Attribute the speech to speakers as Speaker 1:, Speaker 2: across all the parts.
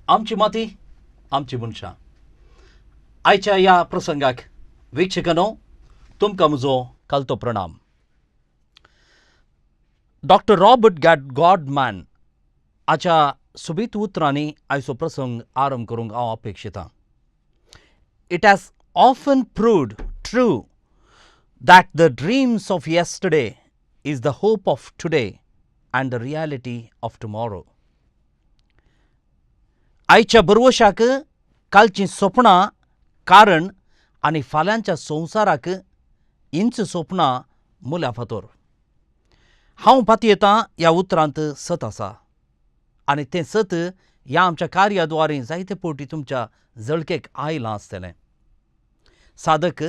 Speaker 1: आमची माती आमची मनशां आयच्या ह्या प्रसंगाक वीक्षकांनो तुमकां म्हजो कालतो प्रणाम. डॉक्टर रॉबर्ट गॉडमॅन हाच्या सोबीत उतरांनी आयचो प्रसंग आरंभ करूंक हांव अपेक्षितां. It has often proved true that the dreams of yesterday is the hope of today and the reality of tomorrow. आयच्या बरवशाक कालचीं स्वप्नां कारण आनी फाल्यांच्या संवसाराक इंच स्वप्नां मुल्या फातोर. हांव पातयेतां ह्या उतरांत सत आसा आनी तें सत ह्या आमच्या कार्याद्वारे जायते फावटी तुमच्या जळकेक आयलां आसतलें. साधक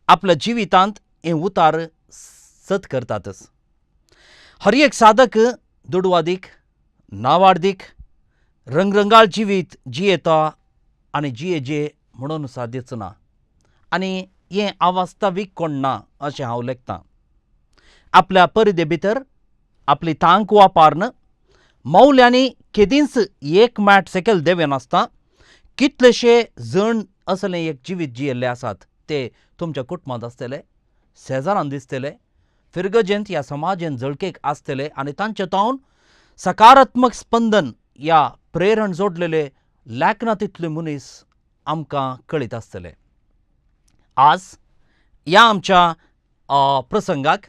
Speaker 1: आपल्या जिवितांत हें उतार सत करतातच. हर एक साधक दुडवादीक नावाडदीक रंगरंगाळ जिवीत जियेता आनी जियेजे म्हणून सादीच ना आनी हें अवास्तवीक कोण ना अशें हांव लेखतां. आपल्या परिदे भितर आपली तांक वापारन मौल्यांनी केदींच एक मॅट सेकेल देवे नासता कितलेशे जण असलें एक जिवीत जियेल्ले आसात. ते तुमच्या कुटुंबांत आसतले, शेजारान दिसतले, फिरगजेंत ह्या समाजेंत जळकेक आसतले आनी तांचे तावन सकारात्मक स्पंदन ह्या प्रेरण जोडलेले लायकना तितले मनीस आमकां कळीत आसतले. आज ह्या आमच्या प्रसंगाक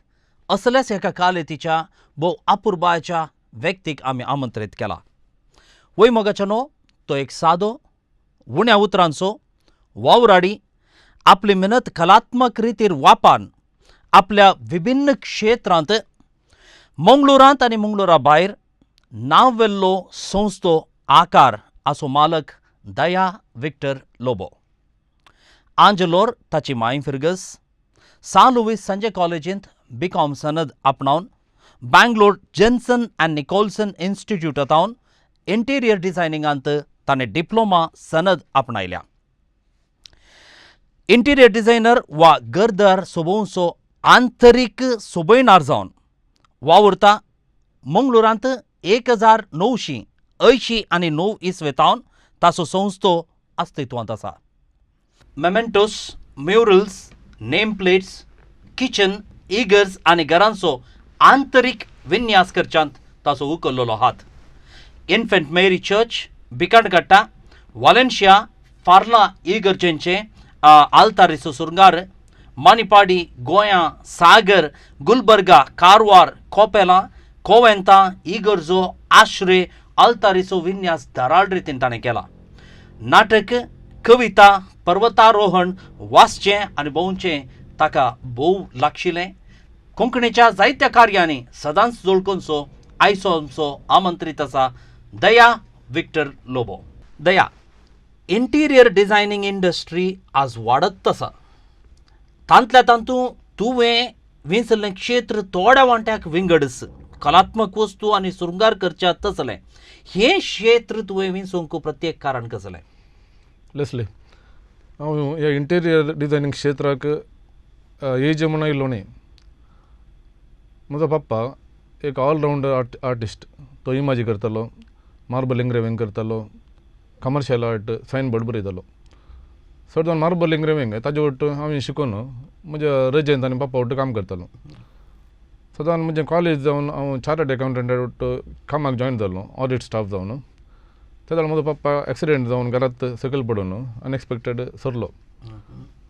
Speaker 1: असल्याच एका कालेतीच्या भोव अपुर्बायेच्या व्यक्तीक आमी आमंत्रीत केला. वय मोगाच्यानो तो एक सादो उण्या उतरांचो वावराडी आपली मेहनत कलात्मक रितीर वापरून आपल्या विभिन्न क्षेत्रांत मंगळुरांत आनी मंगळुरा भायर नांव वेल्लो संस्थो आकार आसो मालक दया विक्टर लोबो. आंजलोर ताची माय फिर्गस सान लुईस संजय कॉलेजींत बीकॉम सनद आपणावन बँगलोर जेन्सन अँड निकोल्सन इन्स्टिट्यूटांत इंटिरियर डिझायनिंगांत ताणें डिप्लोमा सनद आपणायल्या. इंटिरियर डिझायनर वा घरदार सोबोवचो आंतरीक सोबयणार जावन वावुरता मंगळुरांत 1989 इसवेतावन ताचो संस्थो अस्तित्वांत आसा. Mementos, murals, name plates, kitchen, इगर्ज आनी घरांचो आंतरीक विन्यास करच्यांत ताचो उखल्लोलो हात. इन्फंट मेरी चर्च, बिकांडकट्टा, वालेन्शिया, फार्ला इगर्जेंचे आल्तारीचो सुरंगार, मानिपाडी, गोंयां, सागर, गुलबर्गा, कारवार, कोपेलां, कोवेंता, इगर्जो, आश्रे, आल्तारीचो विन्यास धाराळ रितीन ताणें केला. नाटक, कविता, पर्वतारोहण वाचचें आनी भोंवचें ताका भोव लागशिल्लें. कोंकणीच्या जायत्या कार्यांनी सदांच जोडकोनचो आयचो आमचो आमंत्रीत आसा दया विक्टर लोबो. दया, इंटिरियर डिझायनिंग इंडस्ट्री आज वाडत आसा. तांतल्या तांतूं तुवें विंचल्लें क्षेत्र थोड्या वांट्याक विंगडस. कलात्मक वस्तू आनी शृंगार करच्या तसलें हें क्षेत्र तुवें विंचूंक प्रत्येक कारण कसलें?
Speaker 2: लेसले हांव ह्या इंटिरियर डिझायनिंग क्षेत्राक येजे म्हणून आयिल्लो न्ही. म्हजो पप्पा एक ऑलरावंडर आर्टिस्ट. तो इमाजी करतालो, मार्बल एंग्रेविंग करतालो, कमर्शियल आर्ट, सायन बोर्ड बरयतालो. सो जावन मार्बल एंग्रेविंग ताजे वट हांवें शिकून म्हज्या रजेंत आनी पप्पा वट काम करतालो. सो जावन म्हजें कॉलेज जावन हांव चार्टर्ड अकावंटंटा वट कामाक जॉयन जालो ऑडिट स्टाफ जावन. त्या वेळार म्हजो पप्पा एक्सिडेंट जावन घरांत सकयल पडून अनएक्सपेक्टेड सरलो.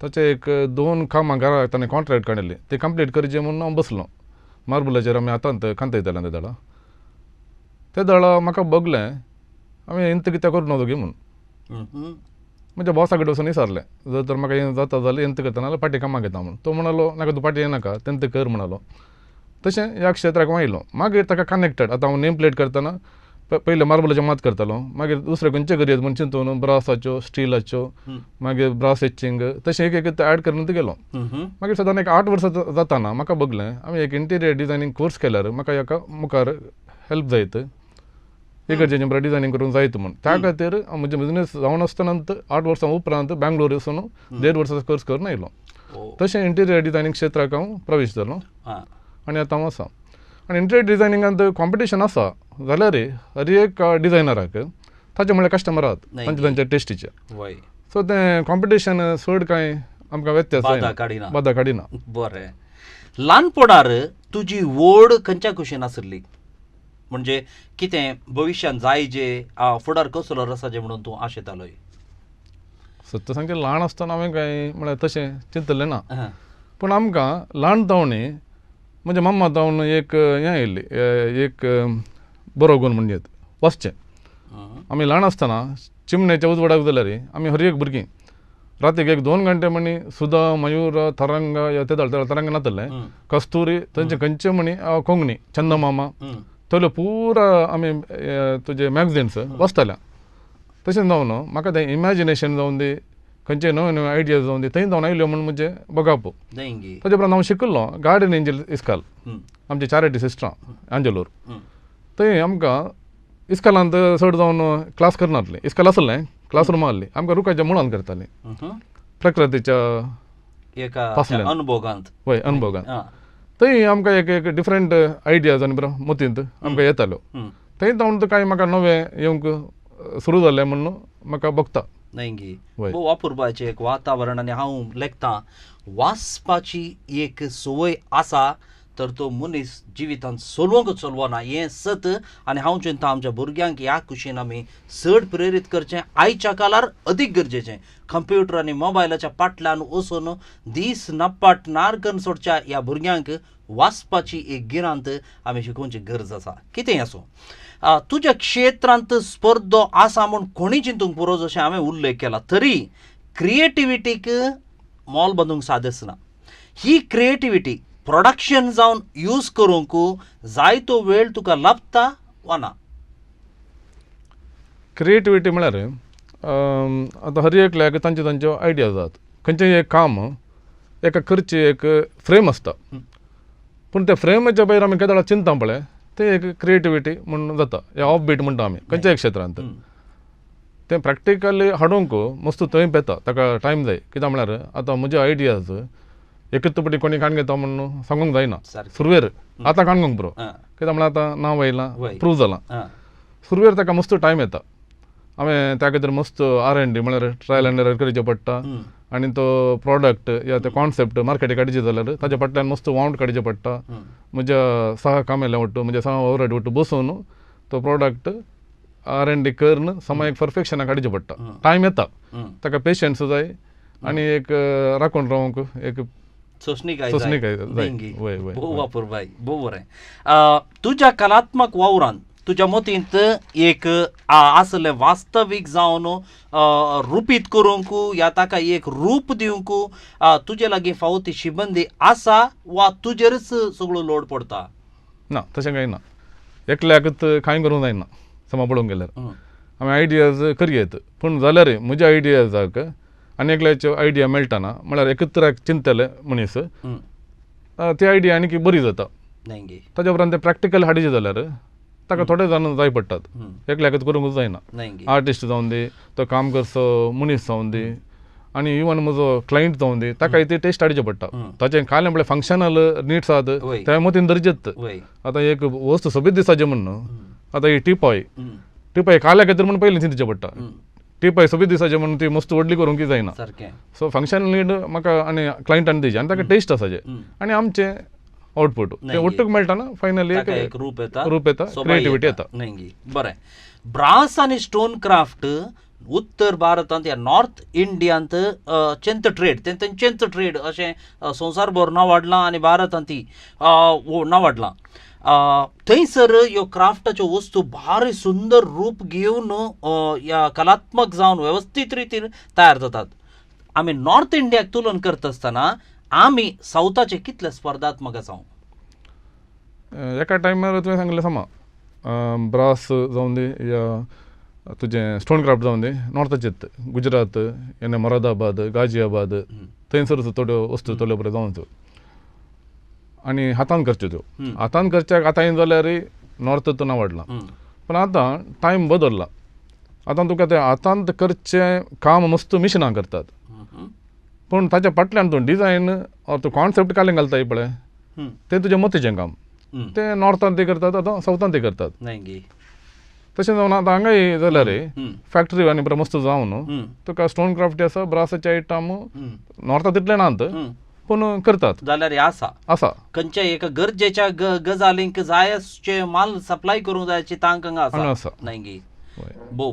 Speaker 2: ताचे एक 2 कामां घरा ताणें कॉन्ट्रॅक्ट काडिल्ली ती कंप्लीट करचें म्हणून हांव बसलो. मार्बलाचेर आमी आतांत कांतयतालें त्या दाळा. त्या दाळा म्हाका बगलें हांवें इंत कित्याक करूं नजो गे म्हणून. म्हज्या बॉसा कडेन वचून विचारलें जर तर म्हाका हें जाता जाल्यार इंत करता नाल्यार पाटी कामाक येता म्हणून. तो म्हणलो नाका तूं पाटी येनाका तेंत कर म्हणलो. तशें ह्या क्षेत्राक हांव आयलो. मागीर ताका कनेक्टेड आतां हांव नेम प्लेट करतना पयलें मार्बलाचें मात करतालो. मागीर दुसरे खंयचे करियर म्हण चिंतून ब्रासाच्यो, स्टिलाच्यो, मागीर ब्रास एचिंग तशें एक एक ॲड करीत गेलो. मागीर सदां एक 8 वर्सां जाताना म्हाका बगलें हांवें एक इंटिरियर डिझायनिंग कोर्स केल्यार म्हाका हाका मुखार हेल्प जायत इगर्जेचें बरें डिझायनिंग करूंक जायत म्हूण. त्या खातीर हांव म्हजें बिजनेस जावन आसतना 8 वर्सां उपरांत बँगलोर वचून 1.5 वर्साचो कोर्स करून आयलो. तशें इंटिरियर डिझायनिंग क्षेत्राक हांव प्रवेश जालो आनी आतां हांव आसा. आनी इंटिरियर डिझायनिंगांत कॉम्पिटिशन आसा जाल्यार हर एक डिझायनराक ताचे म्हळ्यार कस्टमर आहात
Speaker 1: नाही.
Speaker 2: तांचे तांचे टेस्टीचे
Speaker 1: वय
Speaker 2: सो तें कॉम्पिटिशन चड कांय आमकां व्यत्यास
Speaker 1: बाधा काडिना.
Speaker 2: बाधा काडिना
Speaker 1: बरें ल्हानपणार तुजी वड खंयच्या कुशीन आसली म्हणजे कितें भविश्यान जाय जे फुडार कसलो रसाचे म्हणून तूं आशेतालोय
Speaker 2: सत्य सांगचें ल्हान आसतना हांवें कांय म्हळ्यार तशें चिंतलें ना
Speaker 1: हां.
Speaker 2: पूण आमकां ल्हान जावनी म्हणजे मम्मा जावन एक हें येयल्ली एक बरो गूण म्हणजे वचचें आमी ल्हान आसतना चिमणेच्या उजवाडाक जाल्यार आमी हर एक भुरगीं रातीक एक 2 घंटे म्हणी सुधा मयूर तरंग या ते तरंग नातले कस्तुरी थंयचे खंयचे म्हणी कोंकणी चंदमामा थंयलो पुरा आमी तुजे मॅगझिन्स वाचताले तशें जावन म्हाका तें इमॅजिनेशन जावन दी खंयचे नवे नवे आयडियाज जावन दी थंय जावन आयल्यो म्हण म्हणजे बगापो
Speaker 1: देंगी
Speaker 2: ताजे उपरांत हांव शिकलो गार्डन एंजल इस्काल आमची चॅरिटी सिस्टरां आंजलोर थंय आमकां इस्कालांत चड जावन क्लास करनासलीं इस्काल आसलें क्लासरूम आहली आमकां रुखाच्या मुळान करतालीं प्रकृतीच्या
Speaker 1: एका
Speaker 2: पासल्यान.
Speaker 1: अनुभोगांत
Speaker 2: वय अनुभवान
Speaker 1: हां.
Speaker 2: थंय आमकां एक एक डिफरंट आयडियाज आनी बरो मतींत आमकां येताल्यो थंय जावन कांय म्हाका नवें येवंक सुरू जालें म्हणून म्हाका बगता
Speaker 1: देंगी
Speaker 2: वय.
Speaker 1: भोव अपुरबाचें एक वातावरण आनी हांव लेखतां वाचपाची एक संवय आसा तर तो मनीस जिवितांत सोलवंक चलवना हें सत आनी हांव चिंता आमच्या भुरग्यांक ह्या कुशीन आमी चड प्रेरीत करचें आयच्या काळार अदीक गरजेचें कंप्युटर आनी मोबायलाच्या पाटल्यान वचून दीस नपाट नारकन सोडच्या ह्या भुरग्यांक वाचपाची एक गिरांत आमी शिकोवची गरज आसा कितेंय आसूं तुज्या क्षेत्रांत स्पर्धो आसा म्हूण कोणी चिंतूंक पुरो जशें हांवें उल्लेख केला तरी क्रिएटिविटीक मोल बांदूंक सादच ना ही क्रिएटिविटी प्रोडक्शन जावन यूज करूंक जाय तो वेळ तुका लाभता वा ना
Speaker 2: क्रिएटिविटी म्हळ्यार आतां हर एकल्याक तांचे तांच्यो आयडियाज आसात खंयचेंय एक काम एका करची एक फ्रेम आसता पूण त्या फ्रेमाच्या भायर आमी केदोळा चिंता पळय ते एक क्रिएटिविटी म्हणून जाता या ऑफ बीट म्हणटा आमी खंयच्याय क्षेत्रांत तें प्रॅक्टिकली हाडूंक मस्त थंय पेता ताका टायम जाय कित्याक म्हळ्यार आतां म्हजे आयडियाज एकच पटी कोणी काण घेता म्हणून सांगूंक जायना सुरवेर आतां काणूंक पुरो कित्याक म्हळ्यार आतां नांव येयलां प्रूव जालां सुरवेर ताका मस्त टायम येता हांवें त्या खातीर मस्त R&D म्हळ्यार ट्रायल एंड एरर करचें पडटा आनी तो प्रॉडक्ट या ते कॉन्सेप्ट मार्केटीक काडचे जाल्यार ताच्या फाटल्यान मस्त वावंट काडचें पडटा म्हज्या सहा कामेल्या वट्ट म्हज्या सहा ओवरहेड वट्ट बसून तो प्रॉडक्ट R&D करून समा एक परफेक्शनाक काडचें पडटा टायम येता ताका पेशन्स जाय आनी एक राखून रावंक एक
Speaker 1: सोंसणी
Speaker 2: जाय वय वय
Speaker 1: भोव वापुरबाय भोव बरें तुज्या कलात्मक वावरांत तुज्या मतींत एक आसलें वास्तवीक जावन रुपीत करूंक या ताका एक रूप दिवंक तुजे लागीं फावो ती शिबंदी आसा वा तुजेरच सगळो लोड पडटा
Speaker 2: ना तशें कांय ना एकल्याकच कांय करूंक जायना समा पळोवंक गेल्यार हांवें आयडियाज करयेत पूण जाल्यार म्हज्या आयडियाजाक आनी एकल्याच्यो आयडिया मेळटाना म्हळ्यार एकत्राक चिंतले मनीस ती आयडिया आनी बरी जाता ताच्या उपरांत ते प्रॅक्टिकल हाडीचे जाल्यार ताका थोडे जाण जाय पडटात एकल्याकच करूंक जायना आर्टिस्ट जावन दी तो काम करचो मनीस जावन दी आनी इवन म्हजो क्लायंट जावन दी ताकाय ती टेस्ट हाडचें पडटा ताचें कांय म्हळ्यार फंक्शनल निड्स आहात त्या मतीन दर्जेत आतां एक वस्त सोबीत दिसाचें म्हणून आतां ही टिपाय काल्या खातीर म्हणून पयलीं चिंतचें पडटा टिपाय सोबीत दिसाचें म्हणून ती मस्त व्हडली करूंक जायना सो फंक्शनल नीड म्हाका आनी क्लायंटान दिवचें आनी ताका टेस्ट आसाचें आनी आमचें आउटपूट तें ओट्टूक मेळटाना फायनली एक रूप येता क्रिएटिविटी येता
Speaker 1: बरें ब्रास आनी स्टोन क्राफ्ट उत्तर भारतांत या नॉर्थ इंडियांत चेंत ट्रेड अशें संवसारभर नांवाडलां आनी भारतांतय नांवाडलां थंयसर ह्यो क्राफ्टाच्यो वस्तू भारी सुंदर रूप घेवन ह्या कलात्मक जावन वेवस्थीत रितीन तयार जातात आमी नॉर्थ इंडियाक तुलन करता आसतना आमी सावथाचे कितले स्पर्धात्मक आसा
Speaker 2: एका टायमार तुवें सांगलें समा ब्रास जावन दी या तुजें स्टोन क्राफ्ट जावन दी नॉर्थाचेत गुजरात येने मोरादाबाद गाजियाबाद थंयसर थोड्यो वस्तू थोड्यो बऱ्यो जावंच्यो आनी हातान करच्यो त्यो हातान करच्याक आतां येवन जाल्यार नॉर्थांत नांवाडलां पूण आतां टायम बदल्ला आतां तुका तें हातांत करचें काम मस्त मिशिनां करतात पूण ताच्या फाटल्यान तूं डिजायन ऑर तूं कॉन्सेप्ट कालें घालताय पळय तें तुजें मतीचें काम तें नॉर्थांत ते करतात आतां सावथांत ते करतात तशें जावन आतां हांगाय जाल्यार फॅक्टरी आनी बरो मस्त जावन तुका स्टोन क्राफ्ट आसा ब्रासाचे आयटम नॉर्थात तितले नात पूण करतात
Speaker 1: जाल्यार हें आसा खंयच्या एका गरजेच्या गजालींक जाय अशें माल सप्लाय करूंक जाय तांकां
Speaker 2: हांगा
Speaker 1: आसा न्हय भोव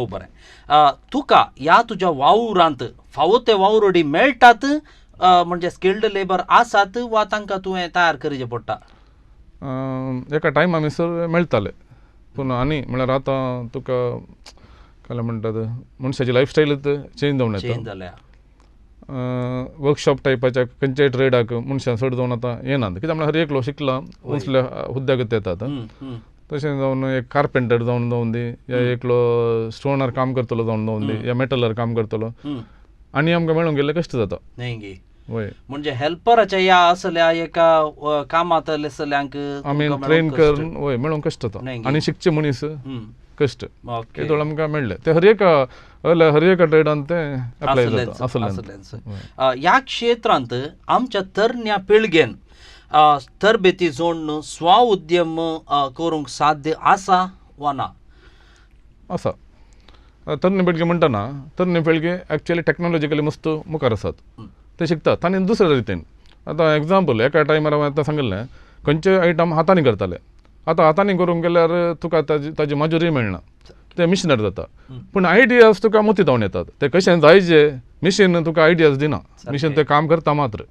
Speaker 1: बरें तुका ह्या तुज्या वावरांत फावो ते वावरडी मेळटात म्हणजे स्किल्ड लेबर आसात वा तांकां तुवें तयार करचें पडटा
Speaker 2: एका टायमा भितर मेळटाले पूण आनी म्हळ्यार आतां तुका काय म्हणटात मनशाची लायफस्टायलच चेंज जावन येता
Speaker 1: जाल्या
Speaker 2: वर्कशॉप टायपाच्या खंयच्याय ट्रेडाक मनशां चड जावन आतां येनात कित्याक म्हळ्यार हर एकलो शिकला उसल्या हुद्द्याक येतात तशें जावन एक कार्पेंटर जावन दी या एकलो स्टोनार काम करतलो जावन दी या मेटलार काम करतलो आनी आमकां मेळूंक गेल्यार कश्ट जाता
Speaker 1: न्हय
Speaker 2: वय
Speaker 1: म्हणजे हेल्पराच्या या असल्या एका कामांत असल्यांक
Speaker 2: आमी ट्रेन करून वय मेळूंक कश्ट जाता आनी शिकचे मनीस कश्ट हे आमकां मेळ्ळे ते हर एका ट्रेडान ते अप्लाय जाता
Speaker 1: असलें ह्या क्षेत्रांत आमच्या तरण्या पिळगेन तरबेती जोडून स्वउद्यम करूंक साध्य आसा वा ना
Speaker 2: आसा तरणे पिळगे म्हणटना तरणे पिळगे एक्चुअली टॅक्नॉलॉजिकली मस्त मुखार आसात ते शिकतात आनी दुसऱ्या रितीन आतां एग्जाम्पल एका टायमार हांवें आतां सांगिल्लें खंयचे आयटम हातांनी करताले आतां हातांनी करूंक गेल्यार तुका ताजी माजुरी मेळना ते मिशिनार जाता पूण आयडियाज तुका मतींत जावन येतात ते कशें जायचे मिशीन तुका आयडियाज दिना मिशीन ते काम करता मात्र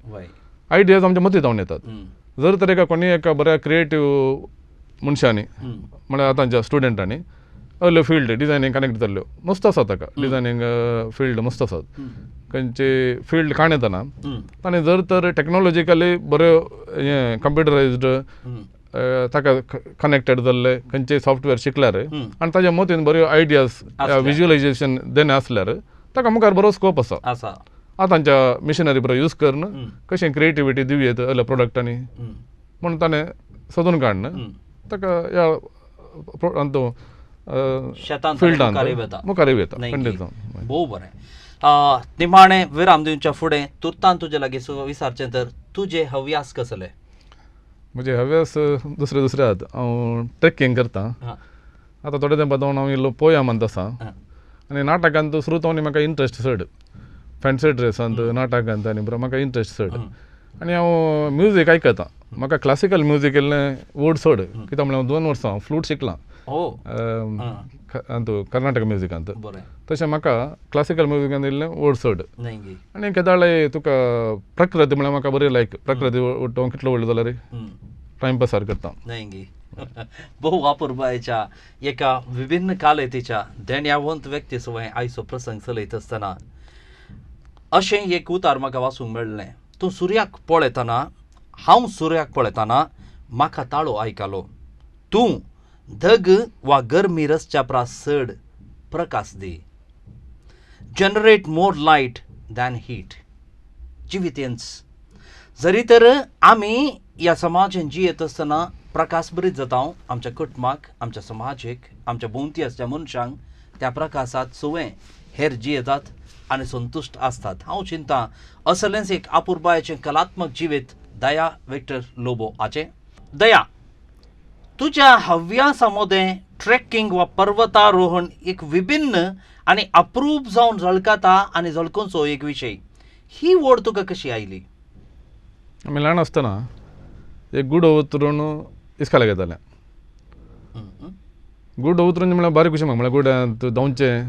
Speaker 2: आयडियाज आमच्या मतींत जावन येतात जर तर एका कोणी एका बऱ्या क्रिएटीव मनशांनी म्हळ्यार आतांच्या स्टुडंटांनी असल्यो फील्ड डिजायनींग कनेक्ट जाल्ल्यो मस्त आसा ताका डिजायनींग फील्ड मस्त आसात खंयचे फील्ड काण येतना आनी जर तर टॅक्नॉलॉजिकली बऱ्यो हें कंप्युटरायज्ड ताका कनेक्टेड जाल्ले खंयचे सॉफ्टवेअर शिकल्यार आनी ताज्या मतीन बऱ्यो आयडियाज विज्युअलायजेशन देणे आसल्यार ताका मुखार बरो स्कोप आसा आतांच्या मिशनरी बरो यूज करून कशें क्रिएटिविटी दिवयेत असल्या प्रोडक्टांनी म्हूण ताणें सोदून काडन ताका ह्या फिल्डांत मुखार येता खंडीत जावन
Speaker 1: भोव बरें निमाणें विराम दिवच्या फुडें तुर्तान तुजे लागीं विचारचें तर तुजे हव्यास कसले
Speaker 2: म्हजे हव्यास दुसरे आसात हांव ट्रेकिंग करता आतां थोडे तेंपा जावन हांव इल्लो पोयमांत आसा आनी नाटकांत सुरू जावन म्हाका इंट्रस्ट चड फॅन्सी ड्रेसांत नाटकांत आनी म्हाका इंट्रस्ट चड आनी हांव म्युजीक आयकतां म्हाका क्लासिकल म्युजीक इल्लें ओड चड कित्याक म्हळ्यार हांव 2 वर्सां फ्लूट शिकलां कर्नाटक म्युजिकांत तशें म्हाका क्लासिकल म्युजिकांत इल्लें ओड चड आनी केदाळे तुका प्रकृती म्हळ्यार म्हाका बरी लायक प्रकृती हांव कितलो व्हडलो जाल्यार टायमपासार करता
Speaker 1: बहु अपुर्बायेच्या एका विभिन्न कालयतेच्या देण्यावंत व्यक्तित्वान आयचो प्रसंग चलयत आसतना अशें एक उतार म्हाका वाचूंक मेळ्ळें तूं सुर्याक पळयतना हांव सुर्याक पळयतना म्हाका ताळो आयकलो तूं धग वा गरमी रसच्या प्रास चड प्रकाश दी generate more light than heat जिवितेंच जरी तर आमी ह्या समाजान जियेत आसतना प्रकाश बरीत जाता आमच्या कुटुंबाक आमच्या समाजीक आमच्या भोंवती आसच्या मनशांक त्या प्रकाशात सुवें हेर जियेतात आनी संतुश्ट आसतात हांव चिंता असलेंच एक अपुर्बायेचें कलात्मक जिवीत दया विक्टर लोबो हाचें दया तुज्या हव्यासामदें ट्रेकिंग वा पर्वतारोहण एक विभिन्न आनी अप्रूप जावन झळकता आनी झळकोवचो एक विशय ही ओड तुका कशी आयली
Speaker 2: आमी ल्हान आसतना एक गुडो उतरून इस्काला घेताले गुडो उतरून म्हळ्यार बारीक कशें म्हळ्यार गुड्यांत धांवचें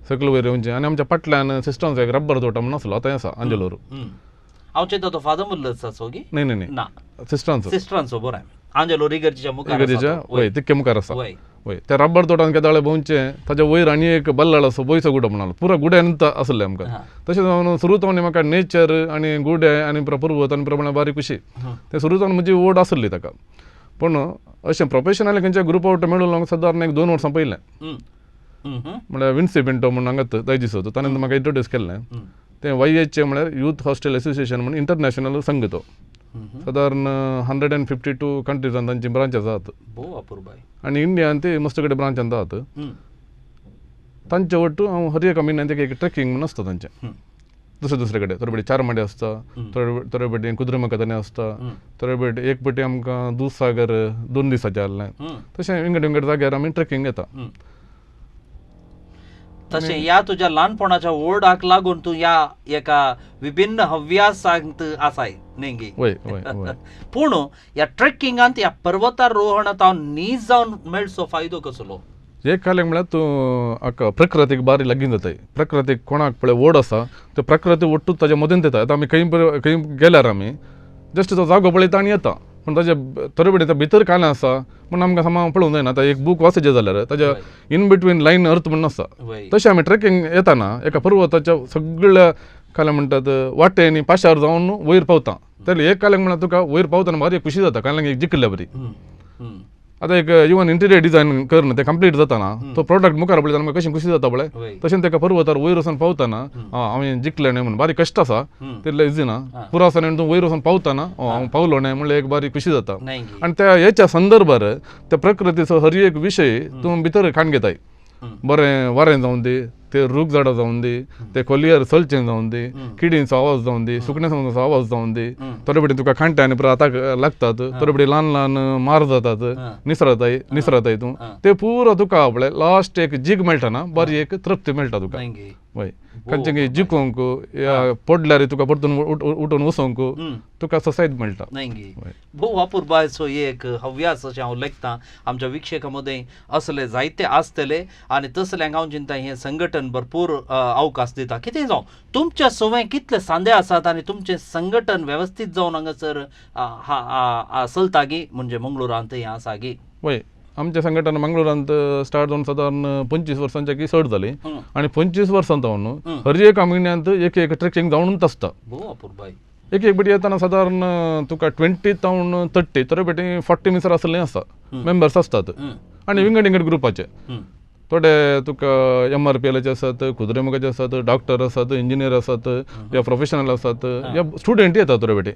Speaker 2: सकयल वयर येवचें आनी आमच्या फाटल्यान सिस्टम्स एक रब्बर तोटा म्हणून आसलो आतां आसा आंजलोर
Speaker 1: हांव चिंता तो फादर मुल्लच आसो गी
Speaker 2: न्ही
Speaker 1: सिस्टरांचो बरें आंजलो इगर्जेच्या मुखार
Speaker 2: वय तितके मुखार आसा वय त्या रब्बर तोटान केदाळे भोंवचें ताच्या वयर आनी एक बल्लाळ असो बोयसो गुडो म्हणलो पुरो गुड्यानंत आसलें आमकां तशें जावन सुरू जावन म्हाका नेचर आनी गुडे आनी पर्वत आनी प्रमाणे बारीक कशी तें सुरू जावन म्हजी ओड आसली ताका पूण अशें प्रोफेशनल खंयच्या ग्रुपावट मेळून हांव सादारण एक 2 वर्सां पयलें म्हळ्यार विन्सी पिंटो म्हणून हांगात दैजिसो ताणें म्हाका इंट्रोड्यूस केल्लें तें YHA म्हळ्यार यूथ हॉस्टेल एसोसिएशन म्हणून इंटरनॅशनल संघ तो सादारण 152 कंट्रीजान तांची ब्रांचां आसात आनी इंडियान ती मस्त कडेन ब्रांचान आसात तांचे वट्ट हांव हर एका म्हयन्यान एक ट्रेकिंग म्हणून आसता तांचें दुसरे कडेन थोडे चार माडी आसता थोडे पटी कुद्रमुखातांनी आसता थोडे पटी एक पटी आमकां दूधसागर 2 दिसाचें आहलें तशें विंगड जाग्यार आमी ट्रेकिंग येता
Speaker 1: तशें ह्या तुज्या ल्हानपणाच्या ओल्डाक लागून तूं ह्या एका विभिन्न हव्यासांत आसाय नेंगी
Speaker 2: वय
Speaker 1: पूण ह्या ट्रेकिंगांत ह्या पर्वतारोहणांत हांव नीज जावन मेळचो फायदो कसलो
Speaker 2: एक काल्याक म्हळ्यार तूं हाका प्रकृतीक बारी लागीं जाताय प्रकृतीक कोणाक पळय ओड आसा ते प्रकृती ओडटूच ताच्या मदींत येता आतां आमी खंय गेल्यार आमी जस्ट तो जागो पळयता आनी येता पूण ताजे थोडे पटी भितर कांय आसा पूण आमकां सामान पळोवंक जायना आतां एक बूक वाचचें जाल्यार ताच्या इन बिटवीन लायन अर्थ म्हणून आसा तशें आमी ट्रेकिंग येताना एका पर्वताच्या सगळ्या काल्याक म्हणटात वाटेनी पाशार जावन वयर पावता जाल्यार एक काल्याक म्हळ्यार तुका वयर पावतना भारी खुशी जाता काल्याक एक जिखल्या बरी आतां एक इवन इंटिरियर डिजायन करना तें कंप्लीट जाताना तो प्रोडक्ट मुखार पळयतना म्हाका कशी खुशी जाता पळय तशें तेका पर्वतार वयर वचून पावताना हांवें जिखलें न्ही म्हणून बारी कश्ट आसा तितलें इजी ना पुरो आसतना तूं वयर वचून पावताना हांव पावलो न्ही म्हणल्यार एक बारी खुशी जाता आनी त्या हेच्या संदर्भार त्या प्रकृतीचो हर एक विशय तूं भितर खाण घेताय बरें वारें जावन दी ते रूख झाडां जावन दी ते खोलयार चलचें जावन दी किडींचो आवाज जावन दी सुकण्याचो आवाज जावन दी थोडे पटी तुका खाणट्यानी आतां लागतात थोडे पटी ल्हान मार जातात निसरताय तूं ते पुरो तुका पळय लास्ट एक जीग मेळटा ना बरी एक तृप्ती मेळटा तुका वय खंयचें जिखूंक या पडल्यार तुका परतून उठून वचोंक तुका सोसायट मेळटा
Speaker 1: भोव अपुर्बायचो एक हव्यास अशें हांव लेखतां आमच्या विक्षेका मदें असले जायते आसतले आनी तसल्यांक हांव चिंता हें संघटन भरपूर अवकाश दिता कितें जावं तुमच्या सवय कितले सांदे आसात आनी तुमचें संघटन वेवस्थीत जावन हांगासर चलता गी म्हणजे मंगळुरांत हें आसा गी
Speaker 2: वय आमचें संघटन मंगळुरांत स्टार्ट जावन सादारण 25 वर्सांच्या की चड जाली आनी 25 वर्सां जावन हर एक म्हयन्यांत एक ट्रेकिंग जावनूच आसता एक पटी येताना सादारण तुका 20 तावन 30 थोडे पटी 40 मिसर आसलें आसा मेंबर्स आसतात आनी विंगड ग्रुपाचे थोडे तुका MRPLचे आसात कुद्रेमुखाचे आसात डॉक्टर आसात इंजिनियर आसात या प्रोफेशनल आसात या स्टुडंट येतात थोडे पटी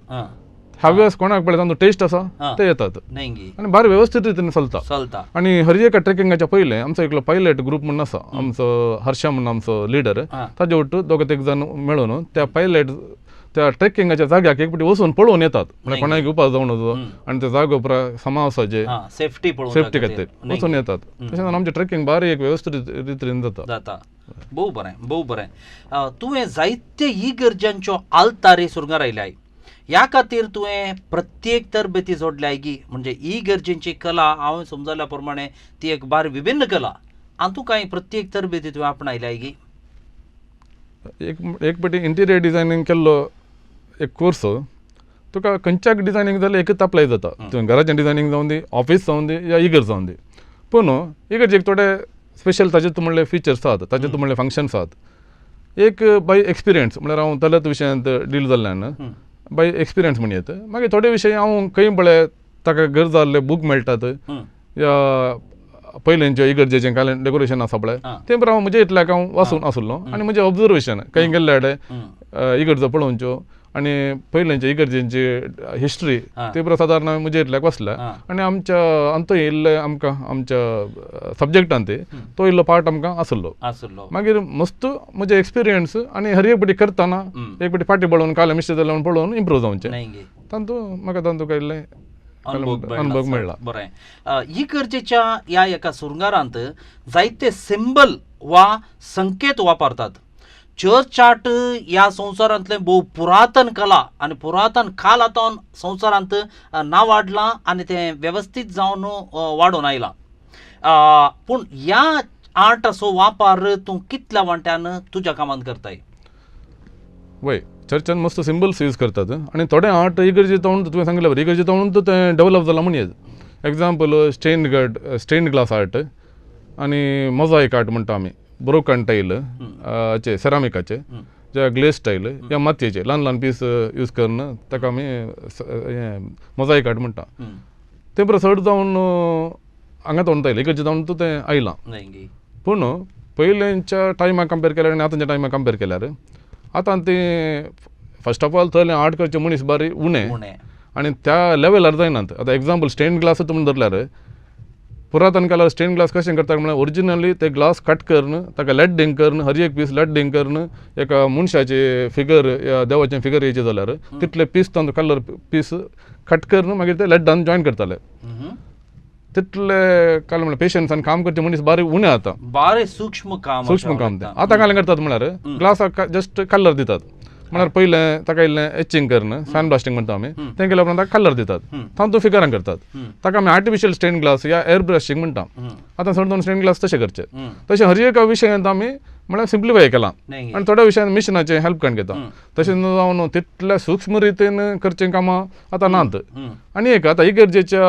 Speaker 2: हव्यास कोणाक पळय तांचो टेस्ट आसा ते येतात आनी बारी वेवस्थीत रितीन चलता आनी हर एका ट्रेकिंगाच्या पयलें आमचो एकलो पायलट ग्रुप म्हणून आसा आमचो हर्षा म्हणून आमचो लिडर ताजे वट्ट दोग तीग जाण मेळून त्या पायलट त्या ट्रेकिंगाच्या जाग्याक एक पटी वचून पळोवन येतात म्हणजे कोणाक घेवपाक जावन नजो आनी ते जागो पुराय समावसाचे सेफ्टी खातीर वचून येतात तशें आमचें ट्रेकिंग बारी एक वेवस्थीत रितीन जाता
Speaker 1: भोव बरें तुवें जायते इगर्जांच्यो आलतारी सुरंगार आयल्याय ह्या खातीर तुवें प्रत्येक तरबेती जोडल्याय गी म्हणजे इगर्जेची कला हांवें समजल्या प्रमाणे ती एक बारी विभिन्न कला आनी तूं कांय प्रत्येक तरबेती तुवें आपणायल्याय गी
Speaker 2: एक पटी इंटिरियर डिजायनींग केल्लो एक कोर्स तुका खंयच्याक डिजायनींग जाल्यार एकच अप्लाय जाता तुवें घराचें डिजायनींग जावन दी ऑफीस जावन दी या इगर जावन दी पूण इगर्जेक थोडे स्पेशल ताचे तूं म्हणले फिचर्स आसात ताचे तूं म्हणले फंक्शन्स आसात एक बाय एक्सपिरियन्स म्हळ्यार हांव तलेत विशयांत डील जाल्ल्यान बाय एक्सपिरियन्स म्हण येता मागीर थोडे विशय हांव खंय पळय ताका गरज आसले बूक मेळटात या पयलेंचे इगर्जेचें कांय डेकोरेशन आसा पळय तें हांव म्हजे इतल्याक हांव वाचून आसलो आनी म्हजें ऑब्जर्वेशन खंय गेल्ले कडेन इगर्जो पळोवच्यो आनी पयलेंचे इगर्जेंची हिस्ट्री ते परस सादारण हांवें म्हजे इतल्याक वाचल्या आनी आमच्या अंत येयल्ले आमकां आमच्या सब्जेक्टान तो इल्लो पार्ट आमकां आसलो मागीर मस्त म्हजे एक्सपिरियन्स आनी हर एक पटी करतना एक पटी फाटी पळोवन काले मिस्टेक जाल्यार पळोवन इम्प्रूव जावचें तातूंत म्हाका तातूंत इल्लें अनुभव मेळ्ळा
Speaker 1: बरें इगर्जेच्या ह्या एका सुरंगारांत जायते सिंबल वा संकेत वापरतात चर्च आर्ट ह्या संवसारांतलें भोव पुरातन कला आनी पुरातन काल आतां संवसारांत नांव वाडलां आनी तें वेवस्थीत जावन वाडून आयलां पूण ह्या आर्टाचो वापर तूं कितल्या वांट्यान तुज्या कामांत करताय
Speaker 2: वय चर्चान मस्त सिंबल्स यूज करतात आनी थोडे आर्ट इगर्जे तावून तुवें सांगलें बरें इगर्जे तावून तें डेवलप जालां म्हण एग्जाम्पल स्टेन्ड ग्लास आर्ट आनी मोझायक आर्ट म्हणटा आमी ब्रोकन टायल चे सेरामिकाचे जे ग्लेस टायल या मातयेचे ल्हान पीस यूज करून ताका आमी मोझायक आर्ट म्हणटा ते परस चड जावन हांगा तावून आयलें इगर्जे तावून तें आयलां पूण पयलेंच्या टायमाक कंपेर केल्यार आनी आतांच्या टायमाक कंपेर केल्यार आतां तें फस्ट ऑफ ऑल थंय आर्ट करचे मनीस बारी उणे आनी त्या लेवलार जायनात आतां एग्जाम्पल स्टेन ग्लास तुमी धरल्यार पुरातन काळात स्टेन ग्लास कशें करता म्हळ्यार ओरिजिनली ते ग्लास कट करून ताका लेड डिंग करून हर एक पीस लेड डिंग करून एका मनशाचे फिगर या देवाचें फिगर येयचें जाल्यार तितले पीस तांचो कलर पीस कट करून मागीर ते लेडान जॉयन करताले तितले काल म्हळ्यार पेशन्सान काम करचे मनीस बारीक उणे आता
Speaker 1: बारे सूक्ष्म काम
Speaker 2: ते आतां काल करतात म्हळ्यार ग्लासाक जस्ट कलर दितात म्हळ्यार पयलें ताका इल्लें एचिंग करून सॅन ब्लास्टिंग म्हणटा आमी तें केल्या उपरांत ताका कलर दितात तातूंत फिगरांक करतात ताका आमी आर्टिफिशियल स्टेन ग्लास या एअर ब्रशिंग म्हणटा आतां चड स्टेन ग्लास तशें करचे तशें हर एका विशयांत आमी म्हळ्यार सिंप्लिफाय केलां आनी थोड्या विशयांत मिशिनाचें हेल्प करून घेता तशें जावन तितल्या सूक्ष्म रितीन करचें कामां आतां नात आनी एक आतां इगर्जेच्या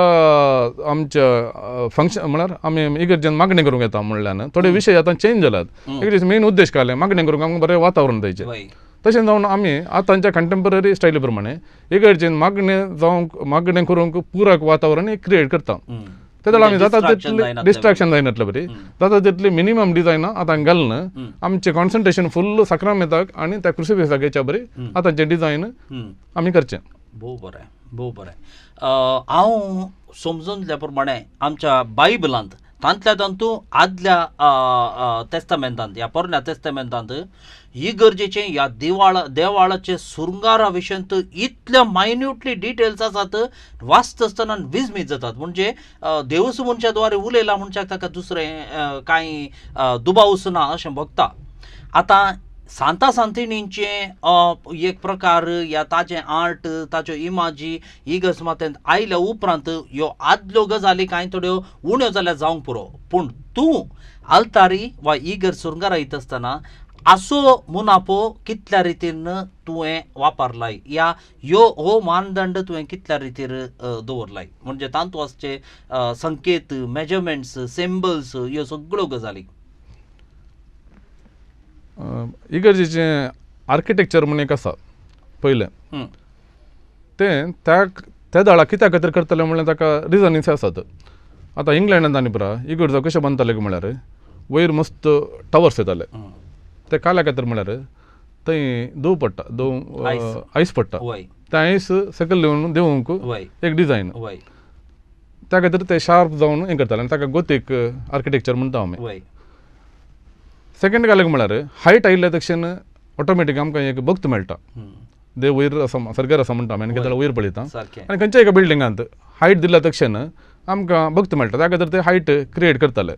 Speaker 2: आमच्या फंक्शन म्हळ्यार आमी इगर्जेन मागणी करूंक येता म्हणल्यार थोडे विशय आतां चेंज जाल्यात इगर्जेचो मेन उद्देश काय मागणी करूंक आमकां बरें वातावरण जायचें तशें जावन आमी आतांच्या कंटेम्पररी स्टायली प्रमाणे इगर्जेन मागणें करूंक पुराक वातावरण क्रिएट करता तेदळ आमी जाता तितली डिस्ट्रॅक्शन जायनातलें बरी जाता तितली मिनिमम डिजायनां आतां घालून आमचें कॉन्सन्ट्रेशन फुल्ल सक्रामेताक आनी त्या क्रुसिफिक्साक बरी आतांचें डिजायन आमी करचें
Speaker 1: भोव बरें हांव समजून दिल्या प्रमाणे आमच्या बायबलांत तांतल्या तांतू आदल्या तेस्तामेंतांत या पोरण्या तेस्तामेंतांत ही गरजेचें ह्या देवाळाचे सुरंगारा विशयंत इतले मायन्यूटली डिटेल्स आसात वाचता आसतना विस्मीत जातात म्हणजे देवस मनशा द्वारे उलयला मनशाक ताका दुसरें कांय दुबावूच ना अशें भोगता आतां सांता सांतिणींचे एक प्रकार या ताजें आर्ट ताच्यो इमाजी इगर्ज आयल्या उपरांत ह्यो आदल्यो गजाली कांय थोड्यो उण्यो जाल्यार जावंक पुरो पूण तूं आल्तारी वा इगर सुरंगारा यत आसतना आसो मुनापो कितल्या रितीन तुवें वापरलाय या हो मानदंड तुवें कितल्या रितीर दवरलाय म्हणजे तांतू आसचे संकेत मेजरमेंट्स सिंबल्स ह्यो सगळ्यो गजाली
Speaker 2: इगर्जेचें आर्किटेक्चर म्हणून एक आसा पयलें तें त्या दाळा कित्या खातीर करतले म्हणल्यार ताका रिजनींग्स आसात आतां इंग्लंडांत आनी पळय इगर्जो कशें बांदताले म्हळ्यार वयर मस्त टावर्स येताले ते काल्या खातीर म्हळ्यार थंय दव पडटा आयस पडटा तें आयस सकयल देवूंक एक डिजायन त्या खातीर ते शार्प जावन हें करताले आनी ताका गोथीक आर्किटेक्चर म्हणटा आमी सेकंड घालक म्हळ्यार हायट आयिल्ल्या तशें ऑटोमॅटीक आमकां एक भक्त मेळटा देव वयर आसा सर्गेर आसा म्हणटा आमी आनी केन्ना वयर पळयता आनी खंयच्या एका बिल्डिंगांत हायट दिल्या तशें आमकां भक्त मेळटा त्या खातीर ते हायट क्रिएट करताले